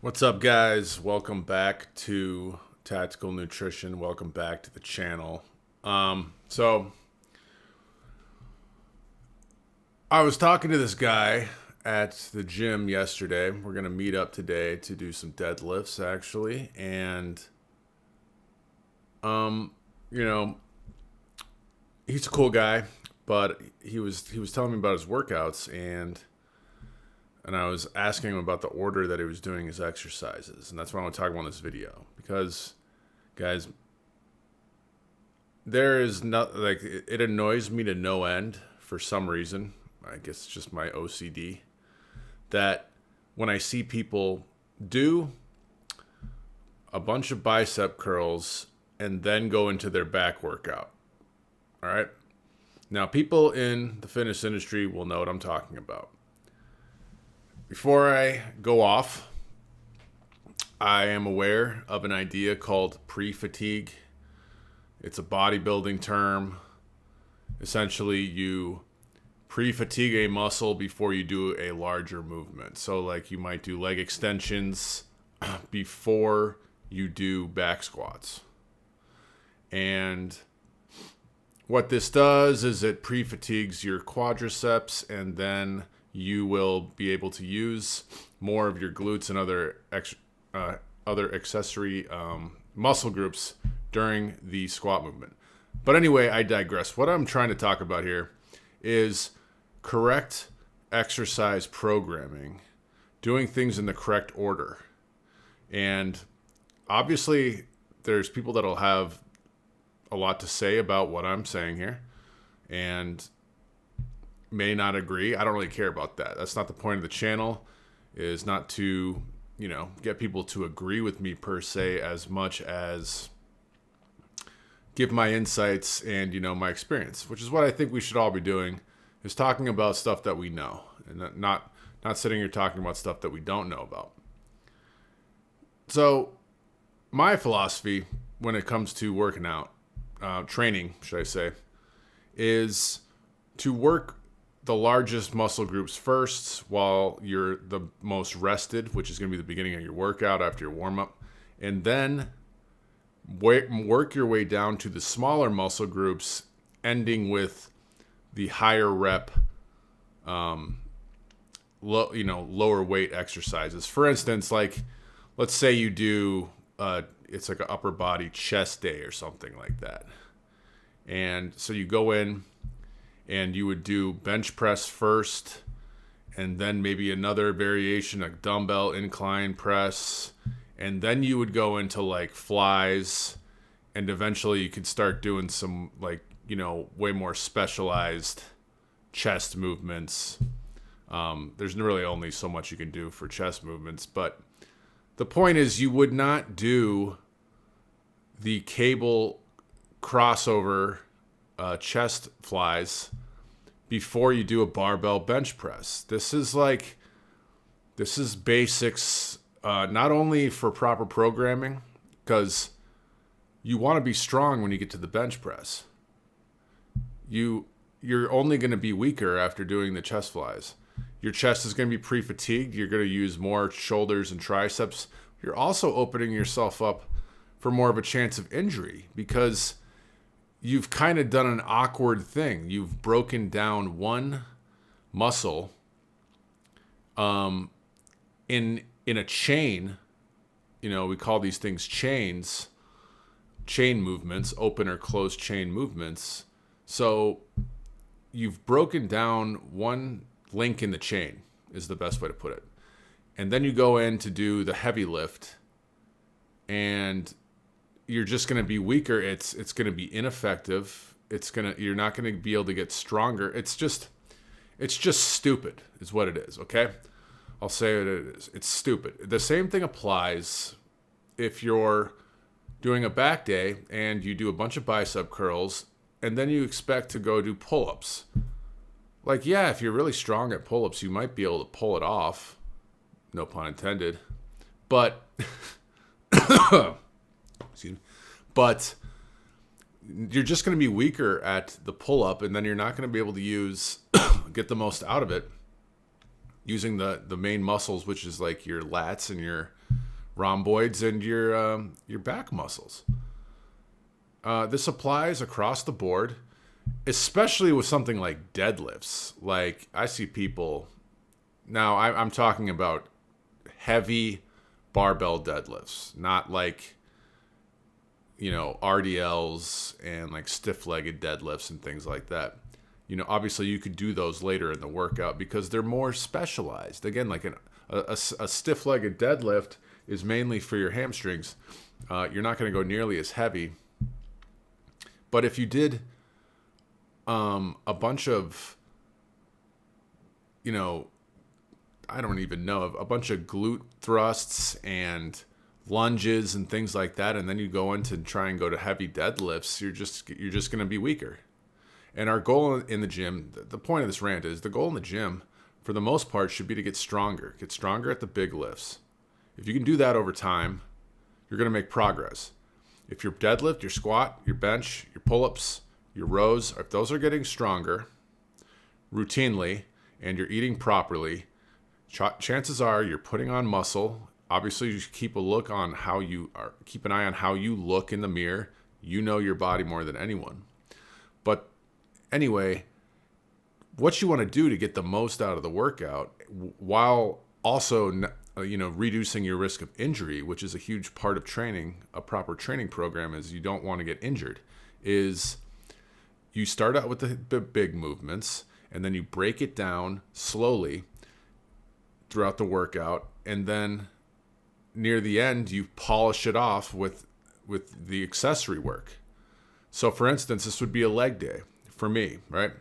What's up, guys? Welcome back to Tactical Nutrition. Welcome back to the channel. So I was talking to this guy at the gym yesterday. We're gonna meet up today to do some deadlifts, actually, and you know, he's a cool guy, but he was telling me about his workouts and I was asking him about the order that he was doing his exercises. And that's what I want to talk about in this video. Because, guys, there is not, like, it annoys me to no end for some reason. I guess it's just my OCD. That when I see people do a bunch of bicep curls and then go into their back workout. All right? Now, people in the fitness industry will know what I'm talking about. Before I go off, I am aware of an idea called pre-fatigue. It's a bodybuilding term. Essentially, you pre-fatigue a muscle before you do a larger movement. So like you might do leg extensions before you do back squats. And what this does is it pre-fatigues your quadriceps, and then you will be able to use more of your glutes and other accessory muscle groups during the squat movement. But anyway, I digress. What I'm trying to talk about here is correct exercise programming, doing things in the correct order. And obviously, there's people that'll have a lot to say about what I'm saying here, and may not agree. I don't really care about that. That's not the point of the channel, is not to, get people to agree with me per se, as much as give my insights and, my experience, which is what I think we should all be doing, is talking about stuff that we know and not sitting here talking about stuff that we don't know about. So my philosophy when it comes to working out, training, should I say, is to work the largest muscle groups first while you're the most rested, which is going to be the beginning of your workout after your warm-up, and then work your way down to the smaller muscle groups, ending with the higher rep, lower weight exercises. For instance, like let's say you do it's like an upper body chest day or something like that, and so you go in and you would do bench press first, and then maybe another variation, a dumbbell incline press, and then you would go into like flies, and eventually you could start doing some way more specialized chest movements. There's really only so much you can do for chest movements, but the point is you would not do the cable crossover chest flies before you do a barbell bench press. This is basics, not only for proper programming, because you want to be strong when you get to the bench press. You're only going to be weaker after doing the chest flies. Your chest is going to be pre-fatigued. You're going to use more shoulders and triceps. You're also opening yourself up for more of a chance of injury, because you've kind of done an awkward thing. You've broken down one muscle in a chain. We call these things chain movements, open or closed chain movements. So you've broken down one link in the chain, is the best way to put it. And then you go in to do the heavy lift, and you're just going to be weaker. It's going to be ineffective. You're not going to be able to get stronger. It's just stupid is what it is. Okay. I'll say what it is. It's stupid. The same thing applies if you're doing a back day and you do a bunch of bicep curls and then you expect to go do pull-ups. Like, yeah, if you're really strong at pull-ups, you might be able to pull it off. No pun intended. But excuse me. But you're just going to be weaker at the pull-up, and then you're not going to be able to get the most out of it using the main muscles, which is like your lats and your rhomboids and your back muscles. This applies across the board, especially with something like deadlifts. Like I see people now. I'm talking about heavy barbell deadlifts, not like RDLs and like stiff-legged deadlifts and things like that. Obviously you could do those later in the workout because they're more specialized. Again, like a stiff-legged deadlift is mainly for your hamstrings. You're not going to go nearly as heavy. But if you did a bunch of, I don't even know, a bunch of glute thrusts and lunges and things like that, and then you go into try and go to heavy deadlifts, you're just going to be weaker. And our goal in the gym, the point of this rant is the goal in the gym, for the most part, should be to get stronger at the big lifts. If you can do that over time, you're going to make progress. If your deadlift, your squat, your bench, your pull-ups, your rows, if those are getting stronger routinely and you're eating properly, chances are you're putting on muscle. Obviously, you should keep an eye on how you look in the mirror. You know your body more than anyone. But anyway, what you want to do to get the most out of the workout while also reducing your risk of injury, which is a huge part of training, a proper training program, is you don't want to get injured, is you start out with the big movements and then you break it down slowly throughout the workout, and then near the end you polish it off with the accessory work. So for instance, this would be a leg day for me, right?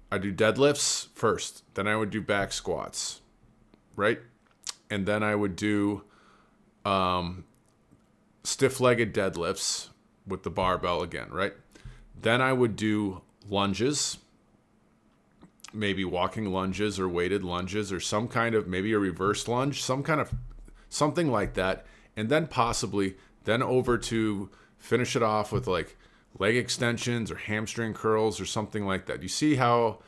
I do deadlifts first, then I would do back squats, right? And then I would do stiff-legged deadlifts with the barbell again, right? Then I would do lunges, maybe walking lunges or weighted lunges or some kind of, maybe a reverse lunge, something like that. And then possibly over to finish it off with like leg extensions or hamstring curls or something like that. You see how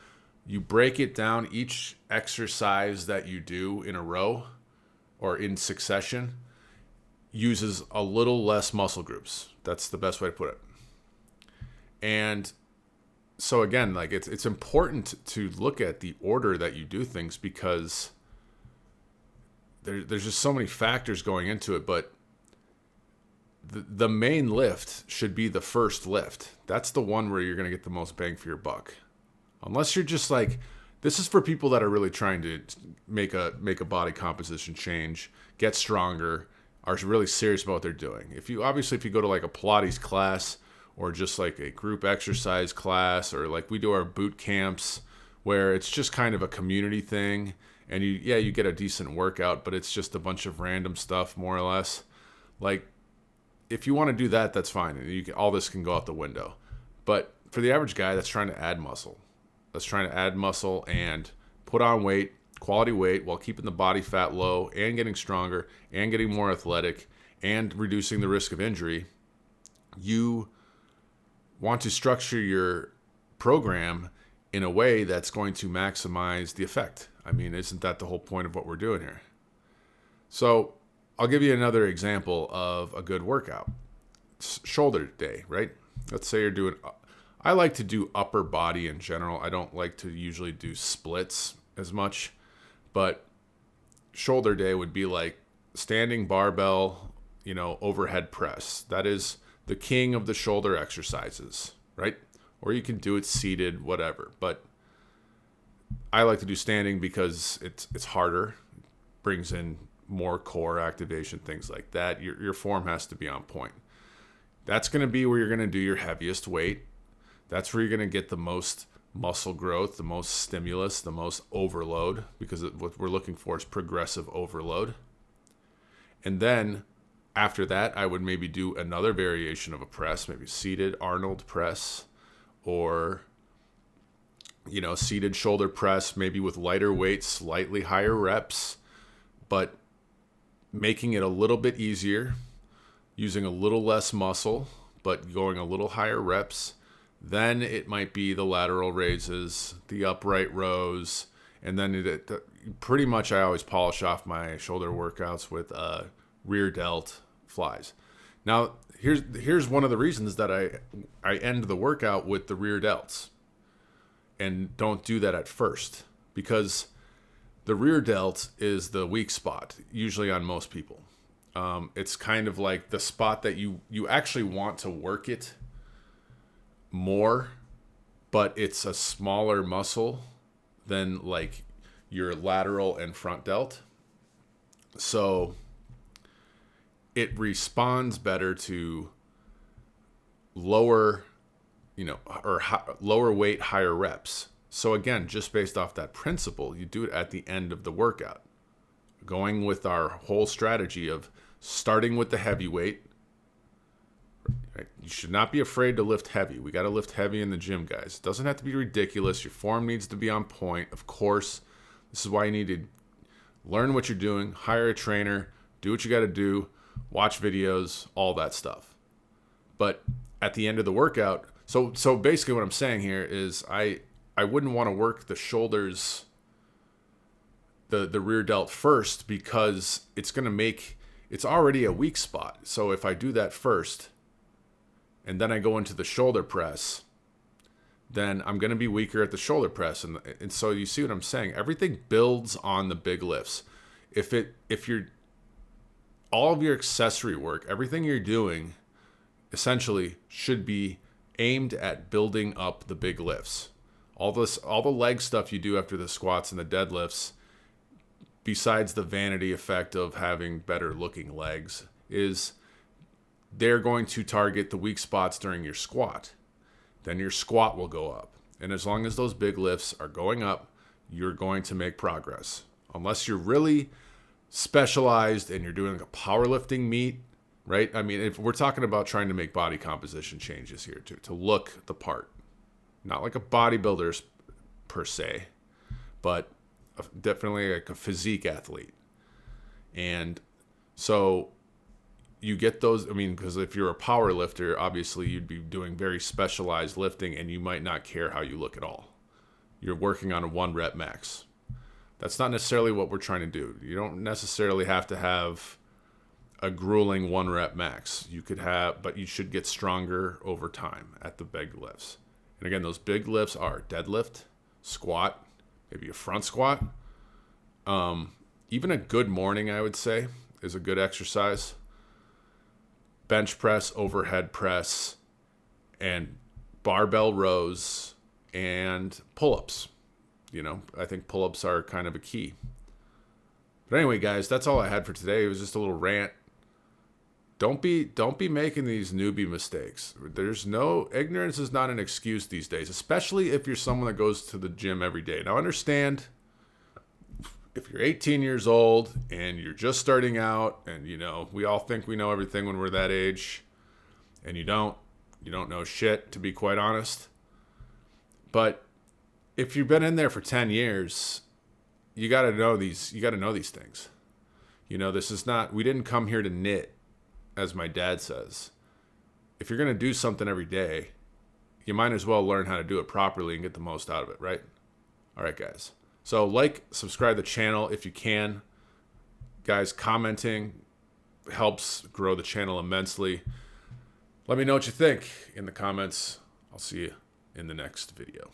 you break it down, each exercise that you do in a row or in succession uses a little less muscle groups. That's the best way to put it. And so again, like it's important to look at the order that you do things, because there's just so many factors going into it. But the main lift should be the first lift. That's the one where you're going to get the most bang for your buck. Unless you're just like, this is for people that are really trying to make a body composition change, get stronger, are really serious about what they're doing. If you go to like a Pilates class or just like a group exercise class, or like we do our boot camps where it's just kind of a community thing, and you get a decent workout, but it's just a bunch of random stuff more or less. Like if you want to do that, that's fine. All this can go out the window. But for the average guy that's trying to add muscle, and put on weight, quality weight, while keeping the body fat low and getting stronger and getting more athletic and reducing the risk of injury, you want to structure your program in a way that's going to maximize the effect. I mean, isn't that the whole point of what we're doing here? So I'll give you another example of a good workout. It's shoulder day, right? Let's say you're doing, I like to do upper body in general. I don't like to usually do splits as much, but shoulder day would be like standing barbell, overhead press. That is the king of the shoulder exercises, right? Or you can do it seated, whatever. But I like to do standing because it's harder, brings in more core activation, things like that. Your form has to be on point. That's going to be where you're going to do your heaviest weight. That's where you're going to get the most muscle growth, the most stimulus, the most overload, because what we're looking for is progressive overload. And then after that, I would maybe do another variation of a press, maybe seated Arnold press, or seated shoulder press, maybe with lighter weights, slightly higher reps, but making it a little bit easier, using a little less muscle, but going a little higher reps. Then it might be the lateral raises, the upright rows, And then pretty much I always polish off my shoulder workouts with rear delt flies. Now, here's one of the reasons that I end the workout with the rear delts and don't do that at first, because the rear delt is the weak spot usually on most people. It's kind of like the spot that you actually want to work it more, but it's a smaller muscle than like your lateral and front delt. So it responds better to lower, lower weight, higher reps. So again, just based off that principle, you do it at the end of the workout, going with our whole strategy of starting with the heavy weight. Right? You should not be afraid to lift heavy. We got to lift heavy in the gym, guys. It doesn't have to be ridiculous. Your form needs to be on point. Of course, this is why you need to learn what you're doing, hire a trainer, do what you got to do, watch videos, all that stuff. But at the end of the workout, so basically what I'm saying here is I wouldn't want to work the shoulders, the rear delt first, because it's already a weak spot. So if I do that first and then I go into the shoulder press, then I'm going to be weaker at the shoulder press. And so you see what I'm saying? Everything builds on the big lifts. If you're, all of your accessory work, everything you're doing essentially should be aimed at building up the big lifts. All the leg stuff you do after the squats and the deadlifts, besides the vanity effect of having better looking legs, is they're going to target the weak spots during your squat. Then your squat will go up. And as long as those big lifts are going up, you're going to make progress. Unless you're really specialized and you're doing a powerlifting meet, right? I mean, if we're talking about trying to make body composition changes here to look the part, not like a bodybuilder per se, but definitely like a physique athlete. And so you get those, because if you're a power lifter, obviously you'd be doing very specialized lifting and you might not care how you look at all. You're working on a 1 rep max. That's not necessarily what we're trying to do. You don't necessarily have to have a grueling 1 rep max. But you should get stronger over time at the big lifts. And again, those big lifts are deadlift, squat, maybe a front squat. Even a good morning, I would say, is a good exercise. Bench press, overhead press, and barbell rows, and pull-ups. I think pull-ups are kind of a key. But anyway, guys, that's all I had for today. It was just a little rant. Don't be making these newbie mistakes. Ignorance is not an excuse these days, especially if you're someone that goes to the gym every day. Now, understand, if you're 18 years old and you're just starting out, and we all think we know everything when we're that age, and you don't know shit, to be quite honest. But if you've been in there for 10 years, you got to know these things. This is not, we didn't come here to knit, as my dad says. If you're going to do something every day, you might as well learn how to do it properly and get the most out of it, right? All right, guys. So subscribe to the channel if you can. Guys, commenting helps grow the channel immensely. Let me know what you think in the comments. I'll see you in the next video.